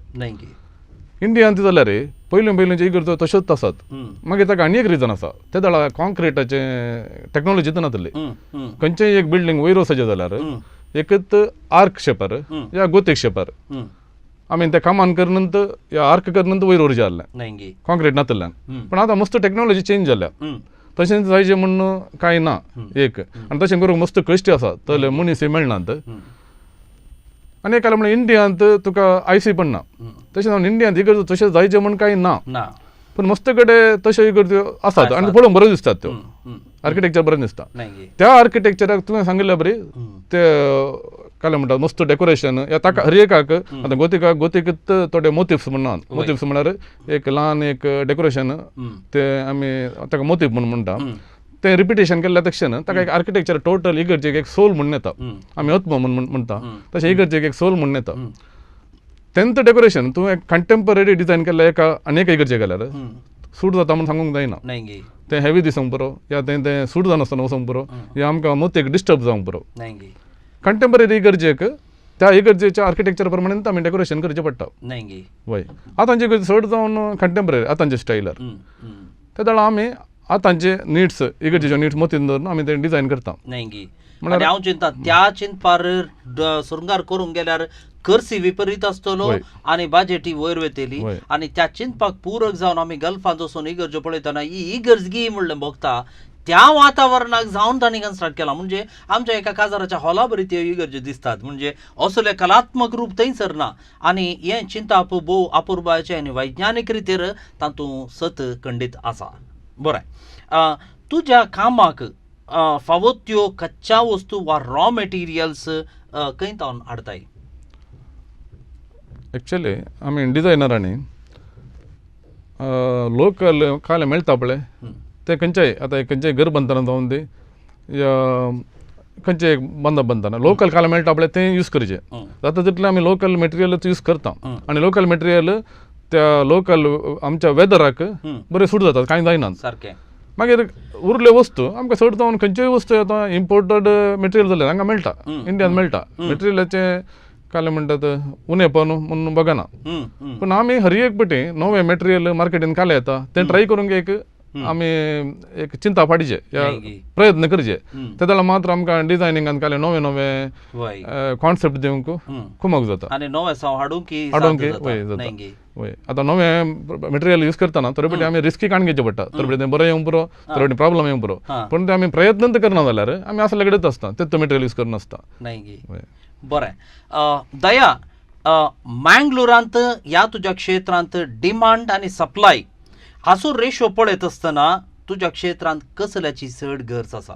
Speaker 2: इंडियांत जाल्यार पयलींचे इगर्जो तश्योच आसात मागीर ताका आनी एक रिजन आसा ते दाळा कॉन्क्रिटाचें टॅक्नॉलॉजी नातली खंयचेय एक बिल्डींग वयर वचचें जाल्यार एकच आर्क शेपार या गोथीक शेपार आमी ते कामान करनंत या आर्क करनंत वयर उरचें जाल्लें कॉन्क्रीट नातल्यान पण आतां मस्त टॅक्नॉलॉजी चेंज जाल्या तशें जायचें म्हणून कांय ना एक आनी तशें करूंक मस्त कश्ट आसा तले मनीस मेळनात आनी एक म्हळ्यार इंडियांत तुका आयसी पडना तशें जावन इंडियांत इगर्जो तशें जायचें म्हूण कांय ना पूण मस्त कडेन तश्यो इगर्ज्यो आसात आनी पळोवंक बऱ्यो दिसतात त्यो आर्किटेक्चर बरें दिसता त्या आर्किटेक्चराक तुवें सांगिल्ल्या बरी ते काय म्हणटात मस्त डेकोरेशन या ताका हर एकाक आतां गोथिकाक थोडे मोटिव्स म्हणनात मोटिव्स म्हळ्यार एक ल्हान एक डेकोरेशन ते आमी ताका मोटीव म्हणून म्हणटा ते रिपिटेशन केल्ल्या तशें ताका एक आर्किटेक्चर टोटल इगर्जेक एक सोल म्हणून येता आमी आत्मा म्हणून म्हणटा तशें इगर्जेक एक सोल म्हणून येता तेंत डेकोरेशन तुवें कंटेम्पररी डिजायन केल्ल्या एका आनी इगर्जेक गेल्यार सूट जाता म्हणून सांगूंक जायना तें हेवी दिसूंक पुरो या तें सूट जानासतना वचूंक पुरो या आमकां मोतीक डिस्टर्ब जावंक पुरो कंटेम्पररी इगर्जेक त्या इगर्जेच्या आर्किटेक्चर प्रमाणे आमी डेकोरेशन करचें पडटा वय आतांचे इगर्जे चड जावन कंटेम्पररी आतांचे स्टायलार ते दाळा आमी आतांचे निड्स इगर्जेच्यो निड्स मतीन दवरून आमी तें डिजायन करता
Speaker 1: म्हळ्यार हांव चिंता त्या चिंतपार सुरंगार करूंक गेल्यार खर्ची विपरीत आसतलो आनी बाजेटी वयर वयतली आनी त्या चिंतपाक पूरक जावन आमी गल्फांत वचून इगर्ज्यो पळयतना ही इगर्जगी म्हणलें भोगता त्या वातावरणाक जावन तांणी कन्स्ट्रक्ट केला म्हणजे आमच्या एका काजाराच्या हॉला बरी त्यो इगर्ज्यो दिसतात म्हणजे असले कलात्मक रूप थंयसर ना आनी हें चिंता भोव अपुर्बाचें आनी वैज्ञानीक रितीर तातूंत सत खंडीत आसा बरें तुज्या कामाक फावो त्यो कच्च्या वस्तू वा रॉ मटेरियल्स खंय तावन हाडटाय
Speaker 2: एक्चुअली आमी डिजायनरांनी लोकल काले मेळटा पळय ते खंयच्याय आतां खंयचेय घर बांदतना जावन दी या खंयचे बंद बनता लोकल काला मेळटा आपल्याक तें यूज करचें जाता तितलें आमी लोकल मटेरियलच यूज करता आनी लोकल मटेरियल त्या लोकल आमच्या वेदराक बरें सूट जाता कांय जायना
Speaker 1: सारकें
Speaker 2: मागीर उरल्यो वस्तू आमकां चड जावन खंयच्योय वस्तू आतां इम्पोर्टेड मटेरियल जाल्यार हांगा मेळटा इंडियान मेळटा मटेरियलाचें काले म्हणटात उणेपण म्हणून बघना पूण आमी हर एक पटी नवें मटेरियल मार्केटीन काले येता तें ट्राय करूंक एक आमी एक चिंता पाडचे या प्रयत्न करचे त्या वेळा मात्र आमकां डिजायनिंगान काले नवे नवे कॉन्सेप्ट दिवंक खूब जाता
Speaker 1: आनी नवें हाडूंक
Speaker 2: वय जाता वय आतां नवें मटेरियल यूज करतना तरी पटी आमी रिस्की काण घेवचें पडटा तरी पटी तें बरें येवंक पुरो तरी पटी प्रॉब्लम येवंक पुरो पूण तें आमी प्रयत्न तर करना जाल्यार आमी असले कडेच आसता तें मटेरियल यूज करनासता
Speaker 1: बरें दया मँगलोरांत ह्या तुज्या क्षेत्रांत डिमांड आनी सप्लाय हाचो रेशो पळयत आसतना तुज्या क्षेत्रांत कसल्याची चड गरज आसा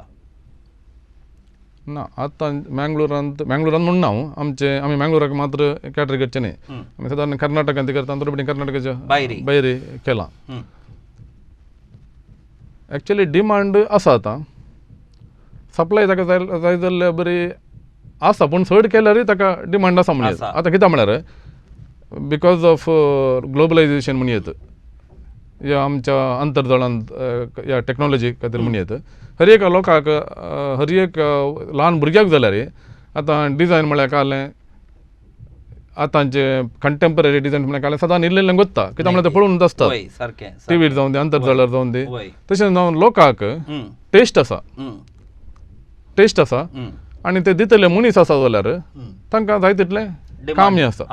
Speaker 2: ना आतां मँगलोरांत म्हणून हांव आमी मँगलोराक मात्र कॅटर करचे न्ही आमी सादारण कर्नाटकांत करता तरी पटी कर्नाटकाच्या भायर केलां एक्चुअली डिमांड आसा आतां सप्लाय ताका जाय जाल्यार बरी आसा पूण चड केल्यारूय ताका डिमांड आसा म्हणून आतां कित्याक म्हळ्यार बिकॉज ऑफ ग्लोबलायझेशन म्हूण येत या आमच्या अंतर्जाळांत या टॅक्नॉलॉजी खातीर म्हूण येत हर एक लोकांक हर एक ल्हान भुरग्याक जाल्यार आतां डिजायन म्हळ्यार कालें आतांचे कंटेम्पररी डिजायन म्हळ्यार कालें सदां इल्लें गोत्ता कित्याक म्हळ्यार तें पळोवन आसता टीव्हीर जावं दी अंतर्जाळार जावं दी तशें जावन लोकांक टेस्ट आसा आनी ते दितले मनीस आसा जाल्यार तांकां जाय तितलें कामी आसा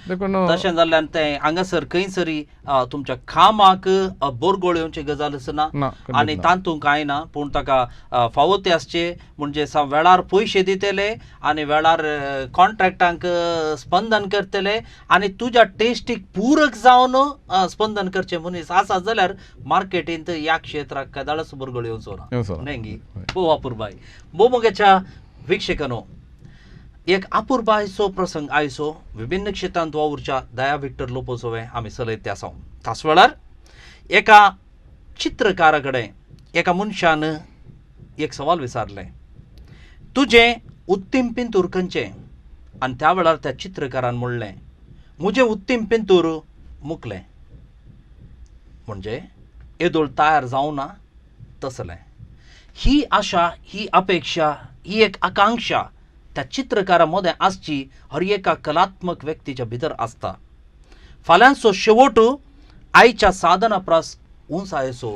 Speaker 2: देखून
Speaker 1: तशें जाल्यार तें हांगासर खंयसरी तुमच्या कामाक बोरगोळ येवची गजाल आसना आनी तातूंत कांय ना पूण ताका फावो ते आसचे म्हणजे वेळार पयशे दितले आनी वेळार कॉन्ट्रॅक्टांक स्पंदन करतले आनी तुज्या टेस्टीक पूरक जावन स्पंदन करचे मनीस आसा जाल्यार मार्केटींत ह्या क्षेत्राक कदाळच बोरगोळ येवचो ना न्ही भोव अपुर्बाय भोव मोगेच्या वीक्षकांनो एक अपुर्बायचो प्रसंग आयचो विभिन्न क्षेत्रांत वावुरच्या दया विक्टर लोपोसोवे आमी चलयत आसा ताच वेळार एका चित्रकारा कडेन एका मनशान एक सवाल विचारले तुजें उत्तीम पिंतूर खंयचें आनी त्या वेळार त्या चित्रकारान म्हणलें म्हजें उत्तीम पिंतूर मुकलें म्हणजे येदोळ तयार जावना तसलें ही आशा ही अपेक्षा ही एक आकांक्षा त्या चित्रकारा मदें आसची हर एका कलात्मक व्यक्तीच्या भितर आसता फाल्यांचो शेवट आयच्या साधना प्रास उंचायेचो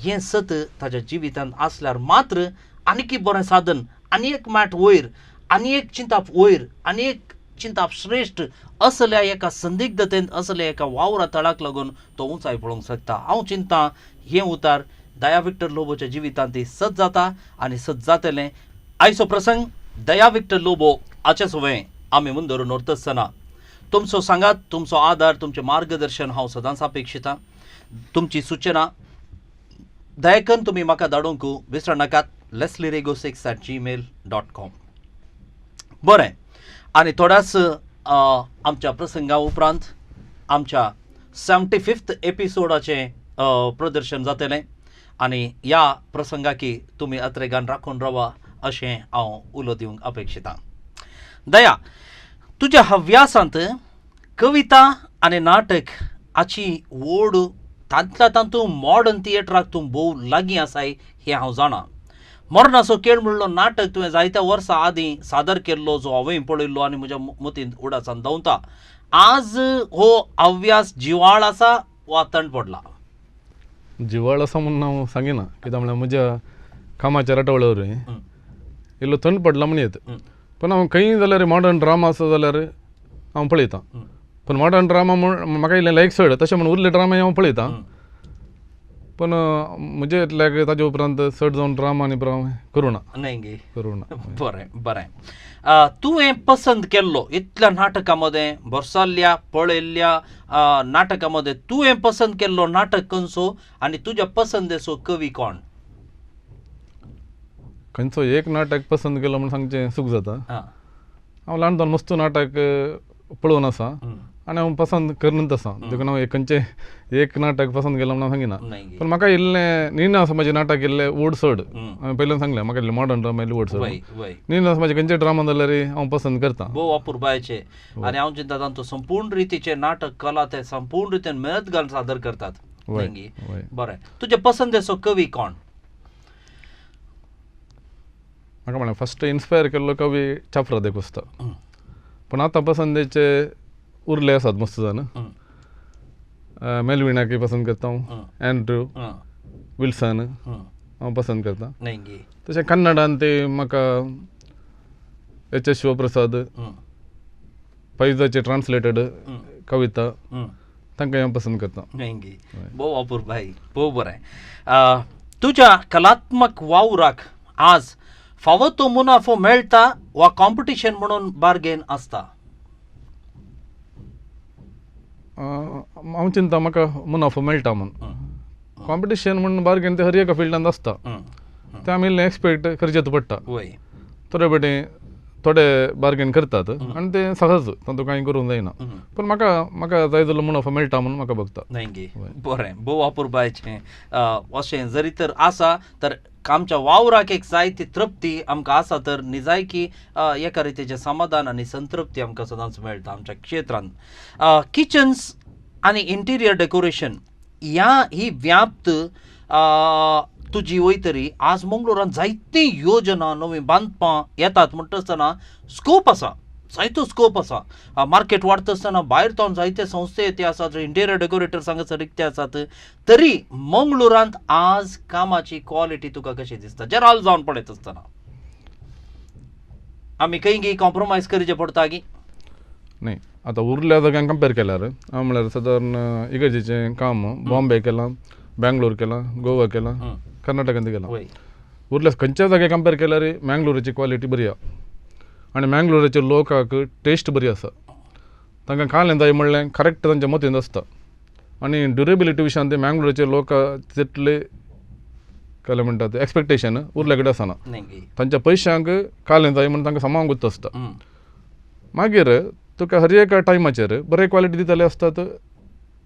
Speaker 1: हें सत ताच्या जिवितांत आसल्यार मात्र आनीक बरें साधन आनी एक मॅट वयर आनी एक चिंताप वयर आनी एक चिंताप श्रेश्ठ असल्या एका संदिग्धतेंत असल्या एका वावरा तळाक लागून तो उंचाय पळोवंक शकता हांव चिंता हें उतार दया विक्टर लोबोच्या जिवितांत सत जाता आनी सत जातलें आयचो प्रसंग दया विक्टर लोबो हाचे सुवें आमी मुंदरून व्हरतना तुमचो सांगात तुमचो आदार तुमचें मार्गदर्शन हांव सदांच अपेक्षितां तुमची सूचना दयाकन तुमी म्हाका धाडूंक विसरनाकात lesliego6@gmail.com बरें आनी थोड्याच आमच्या प्रसंगा उपरांत आमच्या 75th एपिसोडाचें प्रदर्शन जातलें आनी ह्या प्रसंगाकी तुमी अत्रेगान राखून रावा अशें हांव उलो दिवंक अपेक्षितां दया तुज्या हव्यासांत कविता आनी नाटक हाची ओड तांतल्या तातूंत मॉडर्न थिएटराक तूं भोव लागीं आसाय हें हांव जाणां मरणाचो खेळ म्हणलो नाटक तुवें जायत्या वर्सां आदीं सादर केल्लो जो हांवें पळयल्लो आनी म्हज्या मतींत उडासावन धांवता आज हो हव्यास जिवाळ आसा वा तण पडला
Speaker 2: जिवाळ आसा म्हणून हांव सांगिना कित्याक म्हळ्यार म्हज्या कामाच्या रटवळ्यावर इल्लो थंड पडला म्हण येत पूण हांव खंय जाल्यार मॉडर्न ड्रामा आसा जाल्यार हांव पळयतां पूण मॉडर्न ड्रामा म्हाका इल्लें लायक चड तशें म्हण उरले ड्रामा हांव पळयतां पूण म्हजे इतल्याक ताजे उपरांत चड जावन ड्रामा आनी करूं ना
Speaker 1: बरें बरें तुवें पसंत केल्लो इतल्या नाटकां मदें बरसल्ल्या पळयल्ल्या नाटकां मदें तुवें पसंत केल्लो नाटक खंयचो आनी तुज्या पसंदेचो कवी कोण
Speaker 2: खंयचो एक नाटक पसंत केलो म्हूण सांगचें सूख जाता हांव ल्हानपण मस्त नाटक पळोवन आसा आनी हांव पसंद करना तसा देखून हांव खंयचें एक नाटक पसंद केलां म्हणून सांगिना
Speaker 1: नाही
Speaker 2: पण म्हाका इल्लें निना समाजें नाटक इल्लें ओडसड हांवें पयलीं सांगलें म्हाका इल्लें मॉडर्न ड्रामा इल्लें ओडसड
Speaker 1: वय वय
Speaker 2: निना समाजें खंयचें ड्रामा जाल्यार हांव पसंद करता
Speaker 1: भोव अपुरबायचे आणि हांव चिंता तांचो संपूर्ण रितीचे नाटक कला ते संपूर्ण रितीन मेहनत घालून सादर करतात
Speaker 2: वय
Speaker 1: नेंगी
Speaker 2: वय
Speaker 1: बरें तुजे पसंदेचो कवी कोण
Speaker 2: म्हाका म्हळ्यार फस्ट इन्स्पायर केल्लो कवी चाफरा दे कुस्ता पूण आतां पसंदेचे उरले आसात मस्त जाण मेलविनाकी पसंद करता हांव एंड्रू विल्सन हांव पसंद करता
Speaker 1: नेंगी
Speaker 2: तशें कन्नडान ते म्हाका एच एस शिवप्रसाद पैजाचे ट्रान्सलेटेड कविता तांकां हांव पसंद करता
Speaker 1: नेंगी भोव अपुरबाई भोव बरें तुज्या कलात्मक वावराक आज फावो तो मुनाफो मेळटा वा कॉम्पिटिशन म्हणून बार्गेन आसता
Speaker 2: हांव चिंता म्हाका मुनाफो मेळटा म्हूण कॉम्पिटिशन म्हणून बार्गेन ते हर एका फिल्डांत आसता ते आमी इल्लें एक्सपेक्ट करचें पडटा
Speaker 1: वय
Speaker 2: थोडे फावटी थोडे बार्गेन करतात आनी ते सहज तातूंत कांय करूंक जायना पूण म्हाका जाय जाल्लो मुनाफो मेळटा म्हणून म्हाका भोगता
Speaker 1: नेंगी बरें भोव अपुरबायचें अशें जरी तर आसा तर आमच्या वावराक एक जायती तृप्ती आमकां आसा तर निजायकी एका रितीचें समाधान आनी संतृप्ती आमकां सदांच मेळटा आमच्या क्षेत्रांत किचन्स आनी इंटिरियर डेकोरेशन ही व्याप्त तुजी वयतरी आज मंगळुरांत जायती योजना नवी बांदपां येतात म्हणटा आसतना स्कोप आसा जायतो स्कोप आसा मार्केट वाडटा आसतना भायर तावन जायते संस्थे येते आसात इंटेरियर डेकोरेटर्स हांगासर रिक्ते आसात तरी मंगळुरांत आज कामाची क्वॉलिटी तुका कशी दिसता जराल जावन पळयत आसतना आमी खंय कॉम्प्रोमायज करचें पडटा की
Speaker 2: न्ही आतां उरल्या जाग्यांक कंपेर केल्यार हांव म्हळ्यार सादारण इगर्जेचें काम बॉम्बे केलां बेंगलोर केलां गोवा केलां कर्नाटकांत केलां उरल्या खंयच्या जाग्याक कंपेर केल्यार मँगलोराची क्वॉलिटी बरी आहा आनी मँगलोराच्या लोकांक टेस्ट बरी आसा तांकां खालें जाय म्हणलें करेक्ट तांच्या मतींत आसता आनी ड्युरेबिलिटी विशयान ते मँगलोराचे लोकां तितले काय म्हणटा ते एक्सपेक्टेशन उरल्या कडेन आसना तांच्या पयशांक खालें जाय म्हण तांकां सामावूंक गुत्त आसता मागीर तुका हर एका टायमाचेर बरे क्वॉलिटी दिताले आसतात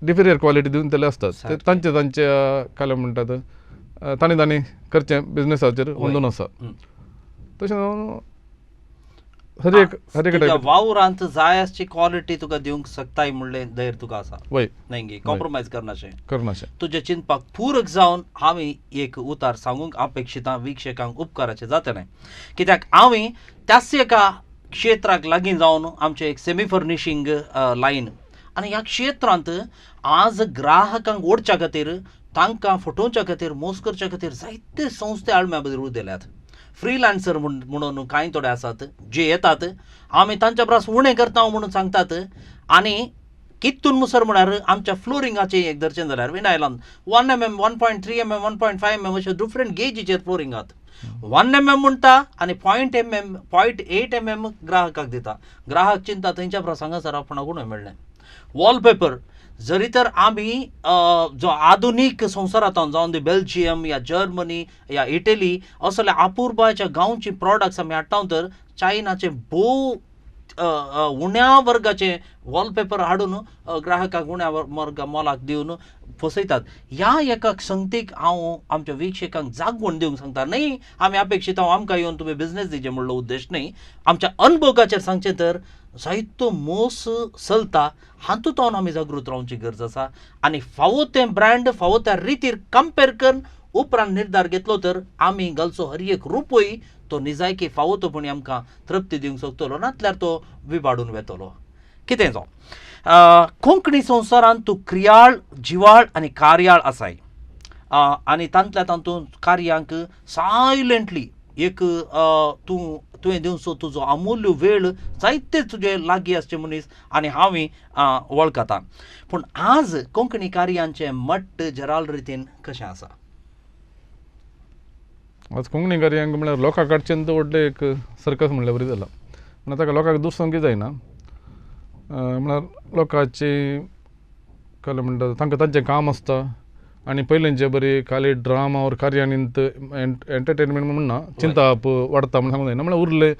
Speaker 2: डिफिरियर क्वॉलिटी दितले असतात ते तांच्या काय म्हणटात तांणी करचें बिजनेसाचेर वंदून आसा तशें हर एक
Speaker 1: वावरांत जाय आसची क्वॉलिटी तुका दिवंक शकताय म्हणलें धैर्य तुका आसा
Speaker 2: वय
Speaker 1: नाही कॉम्प्रोमायज करनाशें
Speaker 2: तुजें
Speaker 1: चिंतपाक पूरक जावन हांवें एक उतार सांगूंक अपेक्षिता वीक्षकांक उपकाराचें जातलें कित्याक हांवें त्याच एका क्षेत्राक लागीं जावन आमचें एक सेमी फर्निशींग लायन आनी ह्या क्षेत्रांत आज ग्राहकांक ओडच्या खातीर तांकां फटोवच्या खातीर मोस करच्या खातीर जायते संस्थे आळम्या भितर उरलेल्यात फ्रीलान्सर म्हणून कांय थोडे आसात जे येतात आमी तांच्या परस उणें करता म्हणून सांगतात आनी कितून मुसर म्हळ्यार आमच्या फ्लोरिंगाचें एक धरचें जाल्यार विनायलान 1 mm 1.3 mm 1.5 mm अशे डिफरंट गेजीचेर फ्लोरिंग आहात 1 mm म्हणटा आनी 0.8 mm ग्राहकाक दिता ग्राहक चिंता थंयच्या प्रसंगासर आपणाक उणें मेळ्ळें वॉलपेपर जरी तर आमी जो आधुनीक संवसारांत जावन दी बेल्जियम या जर्मनी या इटली असले अपुरबायच्या गांवची प्रॉडक्ट्स आमी हाडटा तर चायनाचे भोव उण्या वर्गाचे वॉलपेपर हाडून ग्राहकाक उण्या मोलाक दिवन फसयतात ह्या एका संगतीक हांव आमच्या वीक्षकांक जागवण दिवंक सांगता न्ही आमी अपेक्षीत आमकां येवन तुमी बिझनेस दिचे म्हणलो उद्देश न्ही आमच्या अनुभोगाचेर सांगचें तर जायतो मोस चलता हातूंत आमी जागृत रावची गरज आसा आनी फावो तें ब्रँड फावो त्या रितीर कंपेर करून उपरांत निर्धार घेतलो तर आमी घालचो हर एक रुपय तो निजायकी फावोतोपणी आमकां तृप्ती दिवंक शकतलो नातल्यार तो विबाडून वेतलो कितें जावं कोंकणी संवसारांत तूं क्रियाळ जिवाळ आनी कार्याळ आसाय आनी तांतल्या तातूंत कार्यांक सायलंटली एक तुवें दिवचो तुजो अमूल्य वेळ जायते तुजे लागीं आसचे मनीस आनी हांवें वळखता पूण आज कोंकणी कार्यांचें मट्ट जराल रितीन कशें आसा
Speaker 2: आज कोंकणी कार्यांक म्हळ्यार लोकां कडच्यान तो व्हडलें एक सर्कस म्हणल्यार बरी जाला पूण ताका लोकांक दुसरोंक कितें जायना म्हळ्यार लोकांची काय म्हणटा तांकां तांचें काम आसता आनी पयलींचे बरी खाली ड्रामा और कार्यानींत एंटरटेनमेंट म्हणना चिंताप वाडता म्हण सांगूंक जायना म्हळ्यार उरले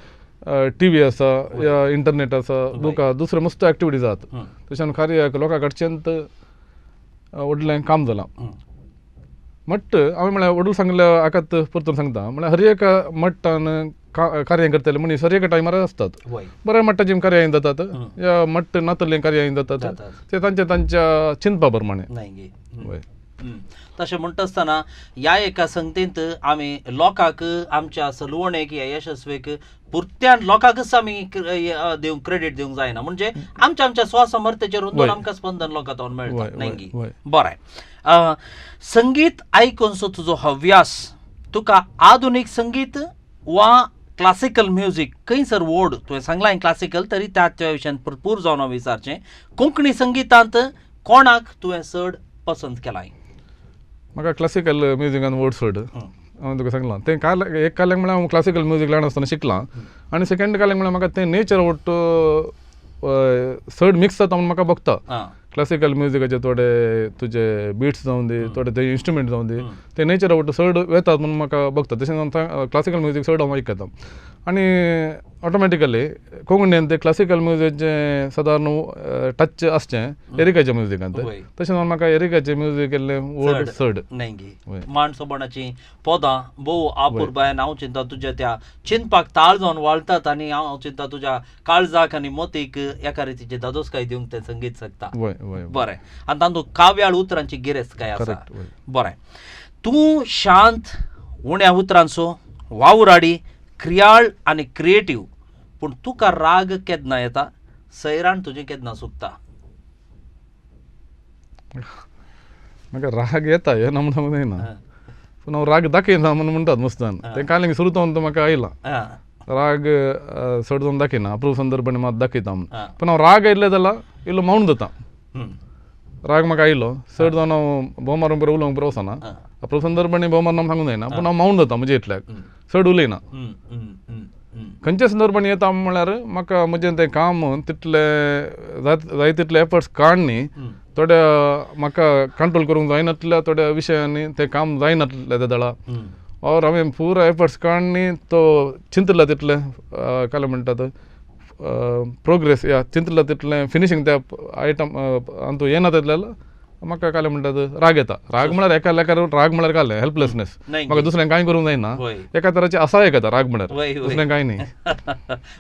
Speaker 2: TV आसा या इंटरनेट आसा बुकां दुसरे मस्त एक्टिविटीज आसात तशें कार्याक लोकां कडच्यान व्हडलें काम जालां मट्ट हांवें म्हळ्यार वडूल सांगल्या हाकात परतून सांगता म्हळ्यार हर एका मट्टान कार्यां करतले मनीस हर एका टायमार आसतात बऱ्या मट्टाची कार्यां जातात या मट्ट नातल्ले कार्यां जातात ते तांच्या चिंतपा प्रमाणे
Speaker 1: तशें म्हणटा आसतना ह्या एका संगतींत आमी लोकांक आमच्या सलवणेक ह्या यशस्वीक पुरत्यान लोकांकच आमी दिवंक क्रेडीट दिवंक जायना म्हणजे आमच्या स्वसमर्थतेचेर वचून आमकां स्पंदन लोकांतून मेळटा न्हय बरें संगीत आयकूनचो तुजो हव्यास तुका आधुनीक संगीत वा क्लासिकल म्युजीक खंयसर वोड तुवें सांगलां क्लासिकल तरी त्या विशयान भरपूर जावन हांव विचारचें कोंकणी संगीतांत कोणाक तुवें चड पसंत केलां
Speaker 2: म्हाका क्लासिकल म्युजिकान वोड चड हांवें तुका सांगलां तें एक काल्याक म्हळ्यार हांव क्लासिकल म्युजीक ल्हान आसतना शिकलां आनी सेकंड काल्याक म्हळ्यार म्हाका तें नेचर वोड चड मिक्स जाता म्हणून म्हाका भोगता क्लासिकल म्युजिकाचे थोडे तुजे बिट्स जावन दी थोडे ते इन्स्ट्रुमेंट जावन दी ते नेचर आवट चड वेतात म्हणून म्हाका भोगता तशें क्लासिकल म्युजीक चड हांव आयकता आनी ऑटोमॅटिकली कोंकणीन ते क्लासिकल म्युजीकचें सादारण टच आसचें एरिकाच्या म्युजिकांत तशें म्हाका एरिकाचें म्युजीक केल्लें वड चड
Speaker 1: माणसोपणाची पदां भोव आपुरबायन हांव चिंता तुज्या त्या चिंतपाक ताळ जावन वाळटात आनी हांव चिंता तुज्या काळजाक आनी मोतीक एका रितीचे दादोसकाय दिवंक तें संगीत शकता बरें आनी तातूंत काव्याळ उतरांची गिरेस्तकाय आसा बरें तूं शांत उण्या उतरांचो वावराडी क्रियाळ आनी क्रिएटीव पूण तुका राग केन्ना येता सैराण तुजें केन्ना सुकता
Speaker 2: म्हाका राग येता येना म्हणून येना पूण हांव राग दाखयना म्हणून म्हणटात मस्तान तें कांय सुरू जावन म्हाका आयलां राग चड जावन दाखयना अप्रूप संदर्भांनी मात दाखयता म्हणून पूण हांव राग आयले जाल्यार इल्लो मावून जाता राग म्हाका आयलो चड जावन हांव भोव मारून बरें उलोवंक बरो वचना अप्रूप संदर्भांनी भोव मारून सांगूंक जायना पूण हांव मावून जाता म्हणजे इतल्याक चड उलयना खंयच्या संदर्भांनी येता म्हळ्यार म्हाका म्हजें तें काम तितलें जाय तितले एफर्ट्स काडनी थोड्या म्हाका कंट्रोल करूंक जायनातल्या थोड्या विशयांनी तें काम जायनातलें त्या दळा और हांवें पुरो एफर्ट्स काडनी तो चिंतला तितलें काय म्हणटात प्रोग्रेस या चिंतला तितलें फिनिशींग त्या आयटम हातूंत येना तितलें म्हाका काय म्हणटात राग येता राग म्हळ्यार एका लेकार राग म्हळ्यार काय हेल्पलेसनेस म्हाका दुसरें कांय करूंक जायना एका तराची असायक येता राग म्हळ्यार दुसरें कांय न्ही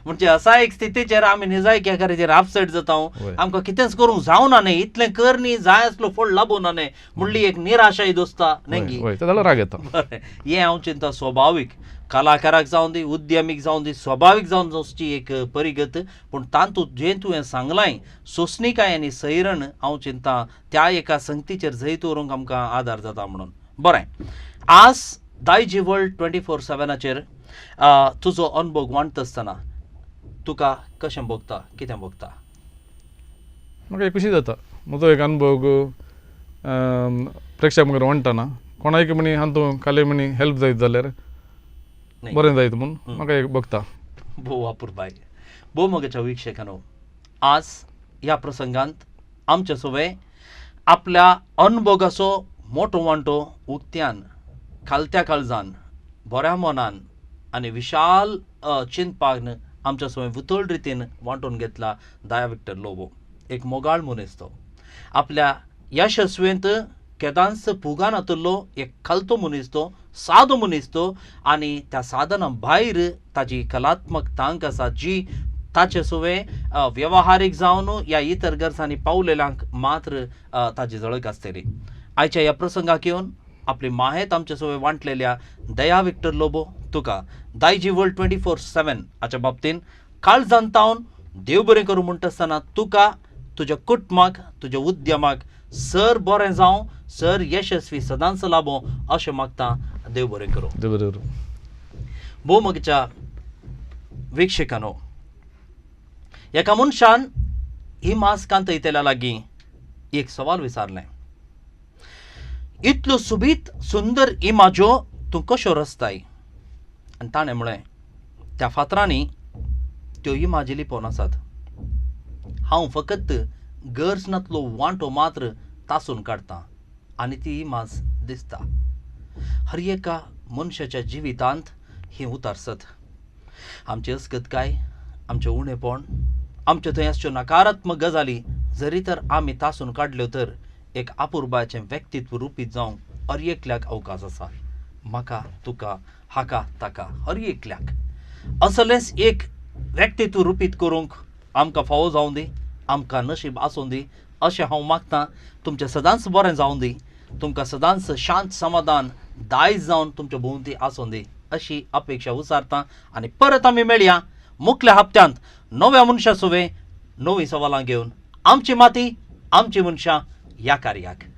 Speaker 1: म्हणजे असा एक स्थितीचेर आमी निजायकी एकाचेर अपसेट जाता आमकां कितेंच करूंक जावना न्ही इतलें कर न्ही जाय आसलो फळ लाभूना न्ही म्हणली एक निराशाय दोस्ता न्ही
Speaker 2: जाल्यार राग येता
Speaker 1: हें हांव चिंता स्वाभावीक कलाकाराक जावन दी उद्यमीक जावन दी स्वाभावीक जावन वचची एक परिगत पूण तातूंत जें तुवें सांगलां सोंसणीकाय आनी सैरण हांव चिंता त्या एका संगतीचेर जैत व्हरूंक आमकां आदार जाता म्हणून बरें आज दायजी वर्ल्ड 24/7 तुजो अनुभव वांटता आसतना तुका कशें भोगता कितें भोगता
Speaker 2: म्हाका एक खुशी जाता म्हजो एक अनुभव प्रेक्षक मुखार वांटना कोणाक म्हणी हातूंत काले म्हणी हेल्प जायत जाल्यार बरें जायत म्हणून म्हाका एक भोगता
Speaker 1: भोव आपुरबाय भोव मोगाच्या विक्षकांनो आज ह्या प्रसंगांत आमचे सोबे आपल्या अनुभवाचो मोठो वांटो उक्त्यान खालत्या काळजान बऱ्या मनान आनी विशाल चिंतपान आमच्या सोबे वितळ रितीन वांटून घेतला दया विक्टर लोबो एक मोगाळ मनीस तो आपल्या यशस्वींत केदांस पुगान आतुल्लो एक खालतो मनीस तो सादो मनीस तो आनी त्या साधना भायर ताची कलात्मक तांक आसा जी ताचे सोवे व्यवहारीक जावन ह्या इतर गरजांनी पावलेल्यांक मात्र ताची झळक आसतली आयच्या ह्या प्रसंगाक येवन आपली माहेत आमचे सोवे वांटलेल्या दया विक्टर लोबो तुका दायजी वर्ल्ड 24/7 हाच्या बाबतीन काळजांतावन देव बरें करूं म्हणटा आसतना तुका तुज्या कुटुंबाक तुज्या उद्यमाक सर बरें जावं सर यशस्वी सदांच लाभो अशें मागता देव बरें करूं भोव मोगाच्या विक्षकांनो एका मनशान ही मास्कांत इतल्या लागीं एक सवाल विचारलें इतल्यो सुबीत सुंदर इमाज्यो तूं कश्यो रचताय आनी ताणें म्हळें त्या फातरांनी त्यो इमाजी लिपोवन आसात हांव फकत गरजनातलो वांटो मात्र तासून काडटां आनी ती इमाज दिसता हर एका मनशाच्या जिवितांत ही उतार सत आमची अस्गतकाय, आमचें उणेपण, आमचे थंय आसच्यो नकारात्मक गजाली जरी तर आमी तासून काडल्यो तर एक आपुरबायेचें व्यक्तित्व रुपीत जावंक हर एकल्याक अवकाश आसा. म्हाका, तुका, हाका, ताका, हर एकल्याक असलेंच एक व्यक्तित्व रुपीत करूंक आमकां फावो जावं दी, आमकां नशीब आसूं दी अशें हांव मागतां. तुमचें सदांच बरें जावं दी, तुमकां सदांच शांत समाधान दायज जावन तुमच्या भोंवती आसूं दी अशी अपेक्षा उसारतां. आनी परत आमी मेळया मुखल्या हप्त्यांत नव्या मनशा सुवे, नवीं सवालां घेवन. आमची माती, आमची मनशां ह्या कार्याक.